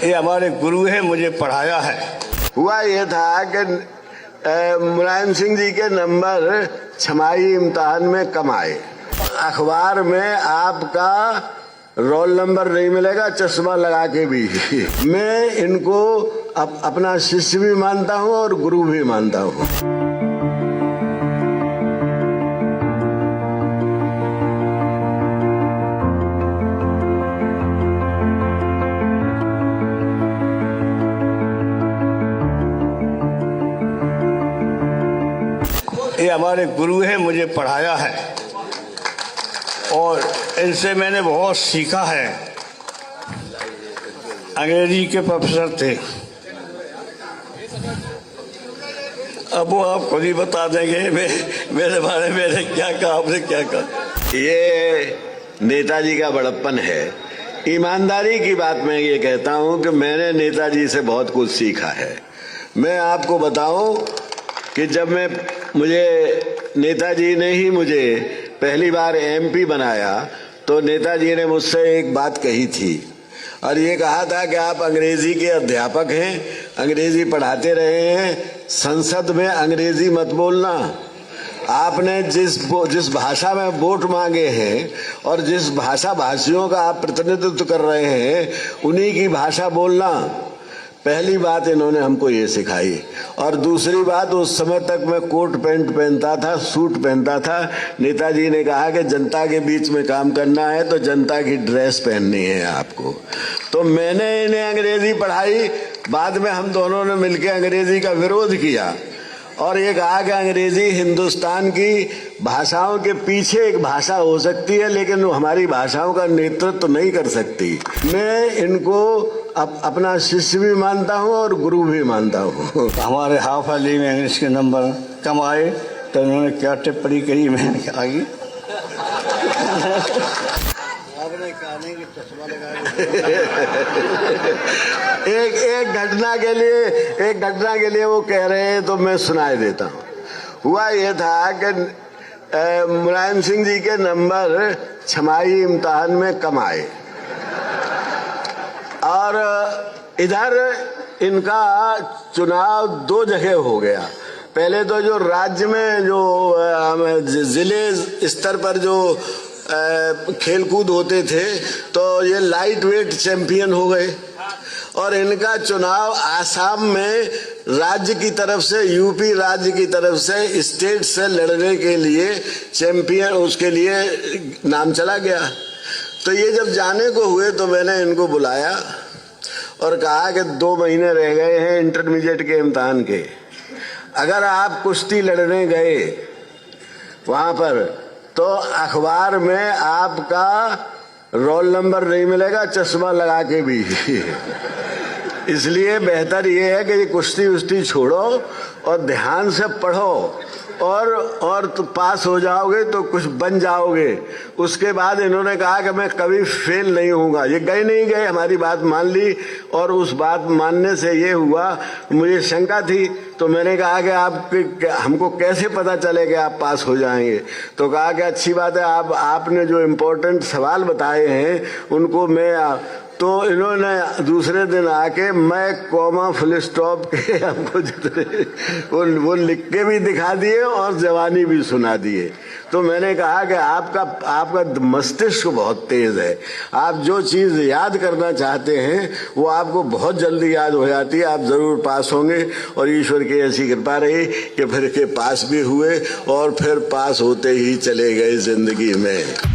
ये हमारे गुरु है, मुझे पढ़ाया है। हुआ ये था कि मुलायम सिंह जी के नंबर छमाही इम्तिहान में कम आए। अखबार में आपका रोल नंबर नहीं मिलेगा चश्मा लगा के भी। मैं इनको अपना शिष्य भी मानता हूँ और गुरु भी मानता हूँ। ये हमारे गुरु है, मुझे पढ़ाया है और इनसे मैंने बहुत सीखा है। अंग्रेजी के प्रोफेसर थे, अब वो आप खुद ही बता देंगे मेरे बारे में मैंने क्या कहा, आपने क्या कहा। ये नेताजी का बड़प्पन है। ईमानदारी की बात मैं ये कहता हूँ कि मैंने नेताजी से बहुत कुछ सीखा है। मैं आपको बताऊं कि जब मुझे नेताजी ने ही मुझे पहली बार एमपी बनाया तो नेताजी ने मुझसे एक बात कही थी और ये कहा था कि आप अंग्रेजी के अध्यापक हैं, अंग्रेजी पढ़ाते रहे हैं, संसद में अंग्रेजी मत बोलना। आपने जिस भाषा में वोट मांगे हैं और जिस भाषा भाषियों का आप प्रतिनिधित्व कर रहे हैं उन्हीं की भाषा बोलना। पहली बात इन्होंने हमको ये सिखाई। और दूसरी बात, उस समय तक मैं कोट पैंट पहनता था, सूट पहनता था। नेताजी ने कहा कि जनता के बीच में काम करना है तो जनता की ड्रेस पहननी है आपको। तो मैंने इन्हें अंग्रेजी पढ़ाई। बाद में हम दोनों ने मिलकर अंग्रेजी का विरोध किया और ये कहा कि अंग्रेजी हिंदुस्तान की भाषाओं के पीछे एक भाषा हो सकती है लेकिन वो हमारी भाषाओं का नेतृत्व तो नहीं कर सकती। मैं इनको अपना शिष्य भी मानता हूँ और गुरु भी मानता हूँ। हमारे हाफ अली में इंग्लिश के नंबर कम आए तो उन्होंने क्या टिप्पणी करी, मैंने कहा आपने कहा नहीं कि चश्मा लगा। एक घटना के लिए वो कह रहे हैं तो मैं सुनाई देता हूँ। हुआ ये था कि मुलायम सिंह जी के नंबर छमाही इम्तिहान में कम आए और इधर इनका चुनाव दो जगह हो गया। पहले तो जो राज्य में जो जिले स्तर पर जो खेलकूद होते थे तो ये लाइट वेट चैंपियन हो गए और इनका चुनाव आसाम में राज्य की तरफ से, यूपी राज्य की तरफ से स्टेट से लड़ने के लिए चैंपियन, उसके लिए नाम चला गया। तो ये जब जाने को हुए तो मैंने इनको बुलाया और कहा कि 2 महीने रह गए हैं इंटरमीडिएट के इम्तिहान के। अगर आप कुश्ती लड़ने गए वहां पर तो अखबार में आपका रोल नंबर नहीं मिलेगा चश्मा लगा के भी। इसलिए बेहतर ये है कि ये कुश्ती उश्ती छोड़ो और ध्यान से पढ़ो और तो पास हो जाओगे तो कुछ बन जाओगे। उसके बाद इन्होंने कहा कि मैं कभी फेल नहीं होऊंगा। ये नहीं गए, हमारी बात मान ली और उस बात मानने से ये हुआ, मुझे शंका थी तो मैंने कहा कि हमको कैसे पता चले कि आप पास हो जाएंगे। तो कहा कि अच्छी बात है, आपने जो इम्पोर्टेंट सवाल बताए हैं उनको मैं, तो इन्होंने दूसरे दिन आके मैं कॉमा फुल स्टॉप के हमको जितने वो लिख के भी दिखा दिए और जवानी भी सुना दिए। तो मैंने कहा कि आपका मस्तिष्क बहुत तेज है, आप जो चीज याद करना चाहते हैं वो आपको बहुत जल्दी याद हो जाती है, आप जरूर पास होंगे। और ईश्वर की ऐसी कृपा रही कि फिर के पास भी हुए और फिर पास होते ही चले गए जिंदगी में।